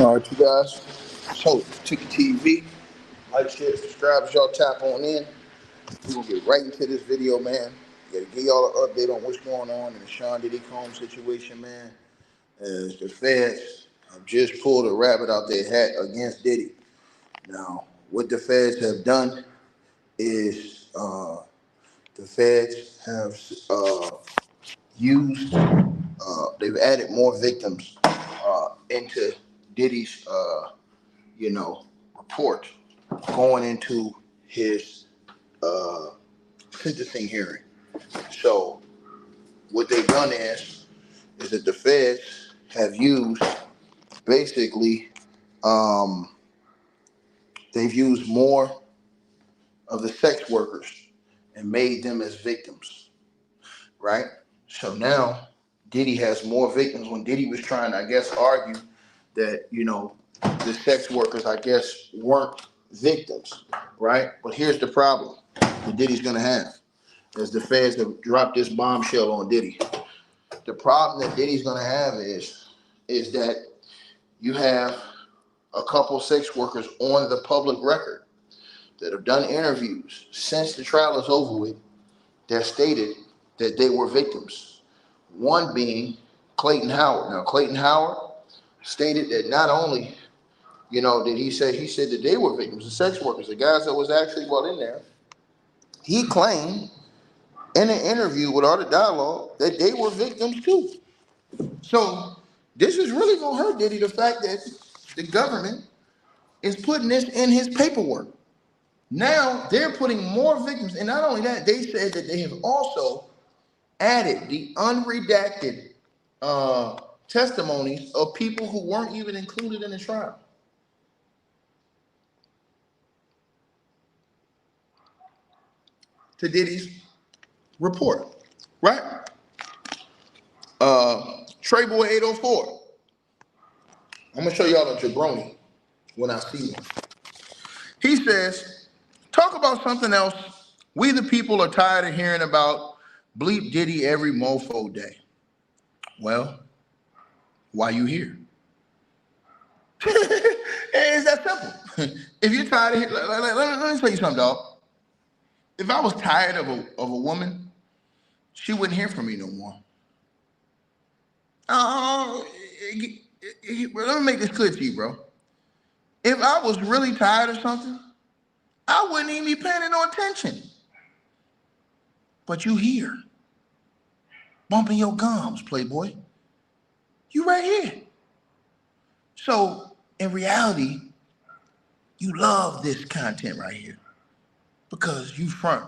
All right, you guys. So, Ticket TV, like, share, subscribe as y'all tap on in. We're going to get right into this video, man. Got to give y'all an update on what's going on in the Sean Diddy Combs situation, man. As the feds have just pulled a rabbit out their hat against Diddy. Now, what the feds have done is the feds have used, they've added more victims into Diddy's report going into his sentencing hearing. So what they've done is that the feds have used basically they've used more of the sex workers and made them as victims, right? So now Diddy has more victims. When Diddy was trying to, I guess, argue that the sex workers, I guess, weren't victims, right? But here's the problem that Diddy's gonna have, as the feds have dropped this bombshell on Diddy. The problem that Diddy's gonna have is that you have a couple sex workers on the public record that have done interviews since the trial is over with that stated that they were victims. One being Clayton Howard. Now, Clayton Howard stated that not only, did he said that they were victims, the sex workers, the guys that was actually brought in there. He claimed in an interview with Art of Dialogue that they were victims too. So this is really gonna hurt Diddy, the fact that the government is putting this in his paperwork. Now they're putting more victims, and not only that, they said that they have also added the unredacted testimonies of people who weren't even included in the trial. To Diddy's report, right? Trey Boy 804. I'm gonna show y'all a jabroni when I see one. He says, talk about something else. We the people are tired of hearing about bleep Diddy every mofo day. Well, why you here? It's that simple. If you're tired of hearing, let me tell you something, dog. If I was tired of a woman, she wouldn't hear from me no more. Let me make this clear to you, bro. If I was really tired of something, I wouldn't even be paying no attention. But you here, bumping your gums, Playboy. You right here. So in reality, you love this content right here because you front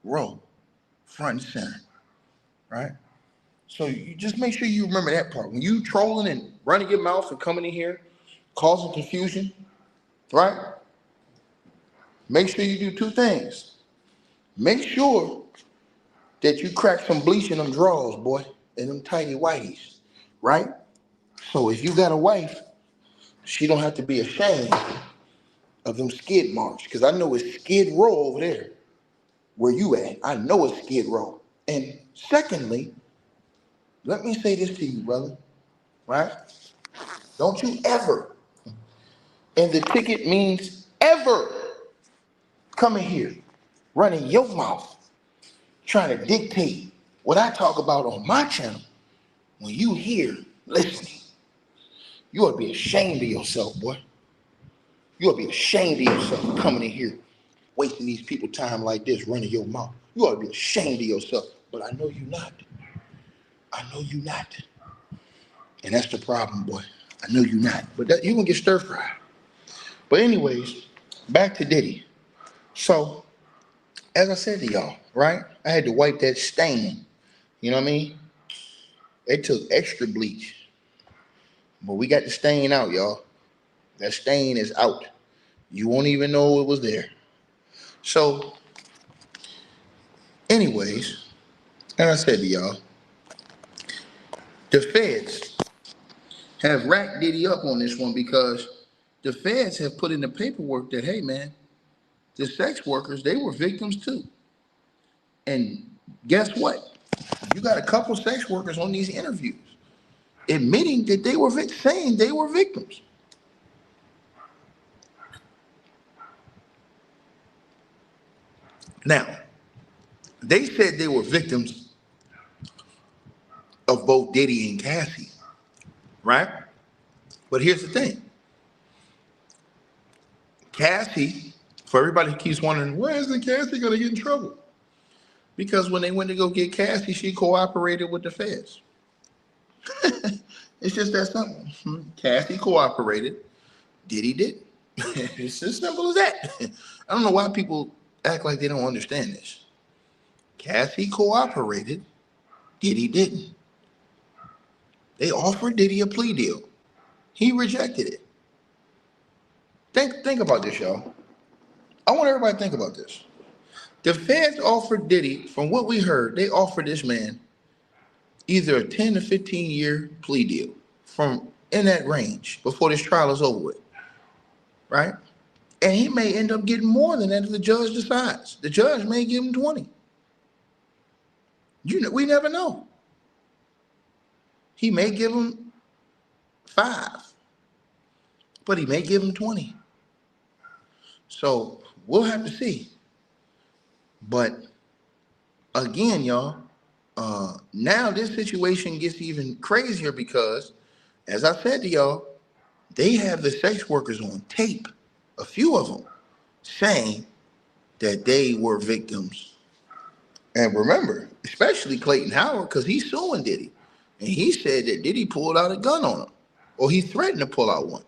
row, front and center, right? So you just make sure you remember that part. When you trolling and running your mouth and coming in here, causing confusion, right? Make sure you do two things. Make sure that you crack some bleach in them drawers, boy, and them tiny whiteys, right? So if you got a wife, she don't have to be ashamed of them skid marks, because I know it's skid row over there where you at. I know it's skid row. And secondly, let me say this to you, brother, right? Don't you ever, and the ticket means ever, come in here running your mouth trying to dictate what I talk about on my channel. When you here listening, you ought to be ashamed of yourself, boy. You ought to be ashamed of yourself coming in here, wasting these people time like this, running your mouth. You ought to be ashamed of yourself. But I know you not. I know you not. And that's the problem, boy. I know you not. But that, you gonna get stir fried. But anyways, back to Diddy. So, as I said to y'all, right? I had to wipe that stain. You know what I mean? They took extra bleach. But we got the stain out, y'all. That stain is out. You won't even know it was there. So, anyways, as I said to y'all, the feds have racked Diddy up on this one because the feds have put in the paperwork that, hey, man, the sex workers, they were victims too. And guess what? You got a couple sex workers on these interviews admitting that they were saying they were victims. Now, they said they were victims of both Diddy and Cassie, right? But here's the thing. Cassie, for everybody who keeps wondering, where is the Cassie going to get in trouble? Because when they went to go get Cassie, she cooperated with the feds. It's just that simple. Cassie cooperated, Diddy didn't. It's as simple as that. I don't know why people act like they don't understand this. Cassie cooperated, Diddy didn't. They offered Diddy a plea deal. He rejected it. Think about this, y'all. I want everybody to think about this. The feds offered Diddy, from what we heard, they offered this man either a 10 to 15 year plea deal from in that range before this trial is over with, right? And he may end up getting more than that if the judge decides. The judge may give him 20. We never know. He may give him 5, but he may give him 20. So we'll have to see. But again, y'all, now this situation gets even crazier because, as I said to y'all, they have the sex workers on tape, a few of them, saying that they were victims. And remember, especially Clayton Howard, because he's suing Diddy. And he said that Diddy pulled out a gun on him, or he threatened to pull out one.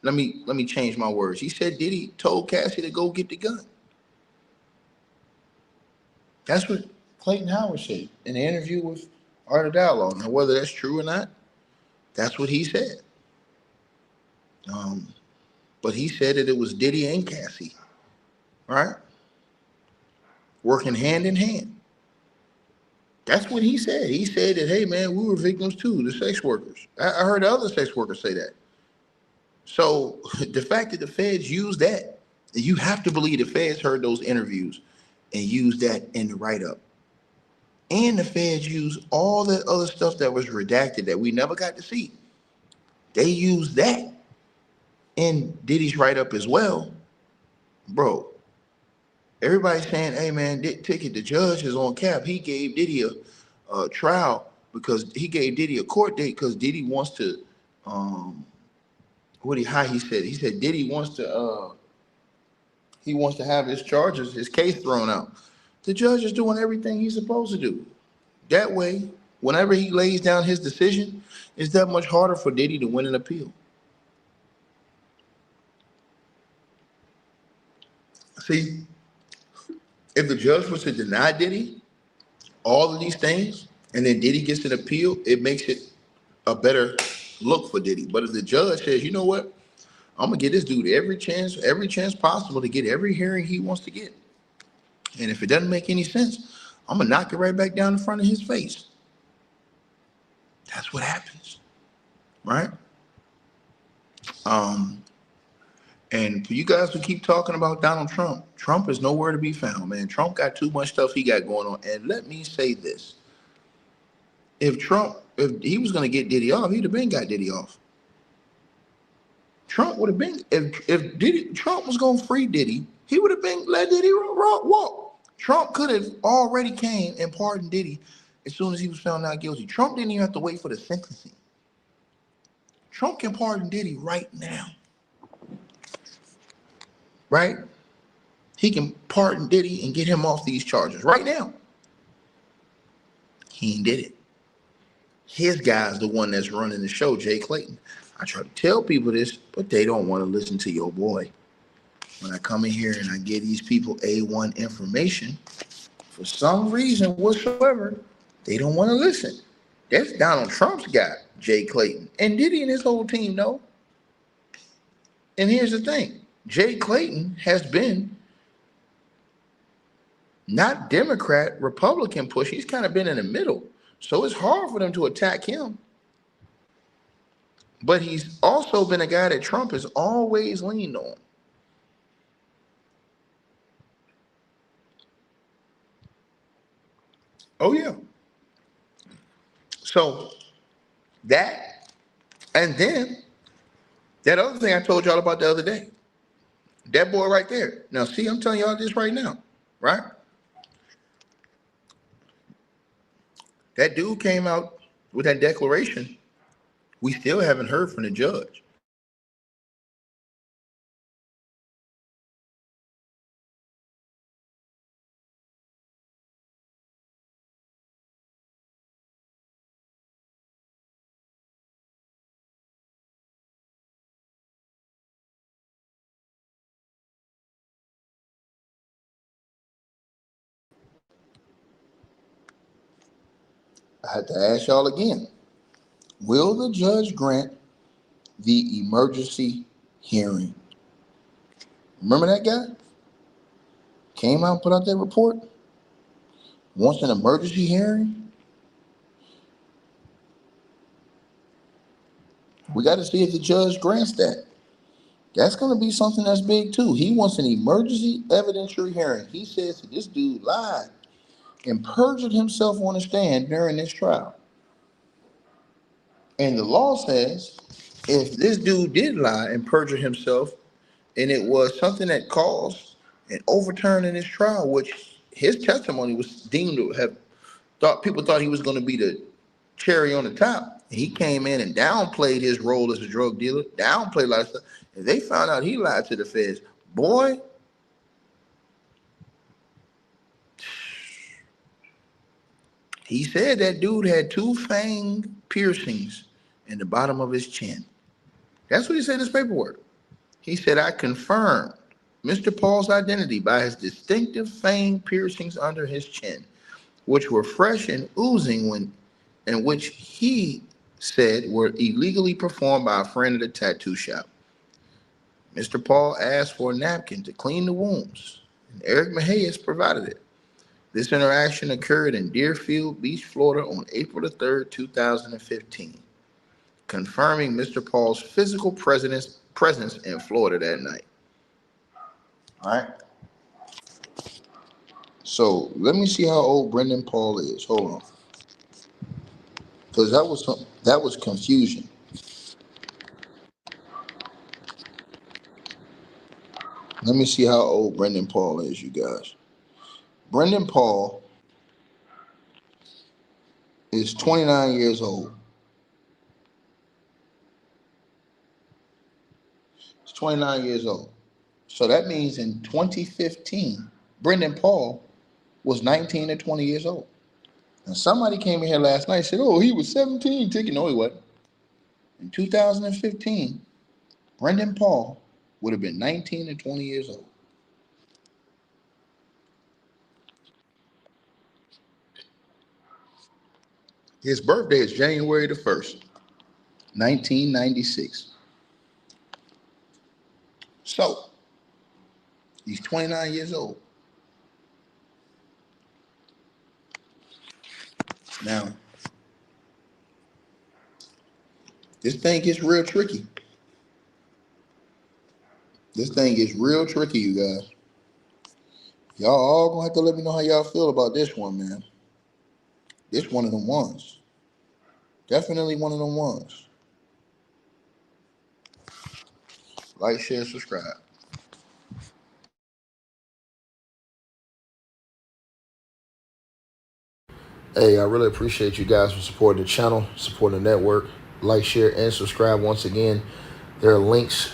Let me change my words. He said Diddy told Cassie to go get the gun. That's what Clayton Howard said in the interview with Art of Dialogue. Now, whether that's true or not, that's what he said. But he said that it was Diddy and Cassie, right? Working hand in hand. That's what he said. He said that, hey, man, we were victims too, the sex workers. I heard other sex workers say that. So the fact that the feds used that, you have to believe the feds heard those interviews and used that in the write-up. And the feds used all that other stuff that was redacted that we never got to see. They used that in Diddy's write-up as well. Bro, everybody's saying, hey, man, Ticket, the judge is on cap. He gave Diddy a trial because he gave Diddy a court date because Diddy wants to, how he said it? He said Diddy wants to have his charges, his case thrown out. The judge is doing everything he's supposed to do. That way, whenever he lays down his decision, it's that much harder for Diddy to win an appeal. See, if the judge was to deny Diddy all of these things, and then Diddy gets an appeal, it makes it a better look for Diddy. But if the judge says, you know what, I'm gonna give this dude every chance possible to get every hearing he wants to get. And if it doesn't make any sense, I'm gonna knock it right back down in front of his face. That's what happens, right? And for you guys who keep talking about Donald Trump, Trump is nowhere to be found, man. Trump got too much stuff he got going on. And let me say this. If he was gonna get Diddy off, he'd have been got Diddy off. Trump would have been, if Trump was gonna free Diddy, he would have been let Diddy walk. Trump could have already came and pardoned Diddy as soon as he was found not guilty. Trump didn't even have to wait for the sentencing. Trump can pardon Diddy right now. Right? He can pardon Diddy and get him off these charges right now. He ain't did it. His guy's the one that's running the show, Jay Clayton. I try to tell people this, but they don't want to listen to your boy. When I come in here and I give these people A1 information, for some reason whatsoever, they don't want to listen. That's Donald Trump's guy, Jay Clayton. And Diddy and his whole team know. And here's the thing. Jay Clayton has been not Democrat, Republican push. He's kind of been in the middle. So it's hard for them to attack him. But he's also been a guy that Trump has always leaned on. Oh, yeah. So that, and then that other thing I told y'all about the other day. That boy right there. Now, see, I'm telling y'all this right now, right? That dude came out with that declaration. We still haven't heard from the judge. I had to ask y'all again. Will the judge grant the emergency hearing? Remember that guy? Came out, put out that report? Wants an emergency hearing? We got to see if the judge grants that. That's going to be something that's big too. He wants an emergency evidentiary hearing. He says that this dude lied and perjured himself on the stand during this trial. And the law says if this dude did lie and perjure himself, and it was something that caused an overturn in his trial, which his testimony was deemed to have people thought he was going to be the cherry on the top. He came in and downplayed his role as a drug dealer, downplayed a lot of stuff. And they found out he lied to the feds. Boy, he said that dude had 2 fang piercings in the bottom of his chin. That's what he said in his paperwork. He said, I confirmed Mr. Paul's identity by his distinctive fang piercings under his chin, which were fresh and oozing and which he said were illegally performed by a friend at a tattoo shop. Mr. Paul asked for a napkin to clean the wounds, and Eric Macias provided it. This interaction occurred in Deerfield Beach, Florida on April the 3rd, 2015, confirming Mr. Paul's physical presence in Florida that night. All right. So let me see how old Brendan Paul is. Hold on. Because that was confusion. Let me see how old Brendan Paul is, you guys. Brendan Paul is 29 years old. He's 29 years old. So that means in 2015, Brendan Paul was 19 or 20 years old. And somebody came in here last night and said, oh, he was 17. No, he wasn't. In 2015, Brendan Paul would have been 19 or 20 years old. His birthday is January the 1st, 1996. So, he's 29 years old. Now, this thing gets real tricky. This thing gets real tricky, you guys. Y'all all gonna have to let me know how y'all feel about this one, man. This one of them ones. Definitely one of them ones. Like, share, subscribe. Hey, I really appreciate you guys for supporting the channel, supporting the network. Like, share, and subscribe once again. There are links.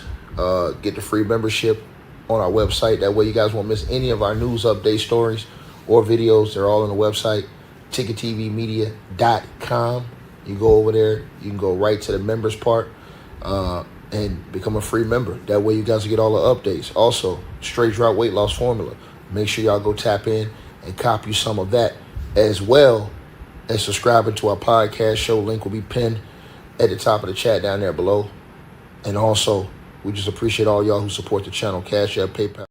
Get the free membership on our website. That way you guys won't miss any of our news update stories or videos. They're all on the website, ticketvmedia.com. You go over there. You can go right to the members part and become a free member. That way you guys will get all the updates. Also, Straight Drought Weight Loss Formula. Make sure y'all go tap in and copy some of that, as well as subscribing to our podcast show. Link will be pinned at the top of the chat down there below. And also, we just appreciate all y'all who support the channel. Cash App, PayPal.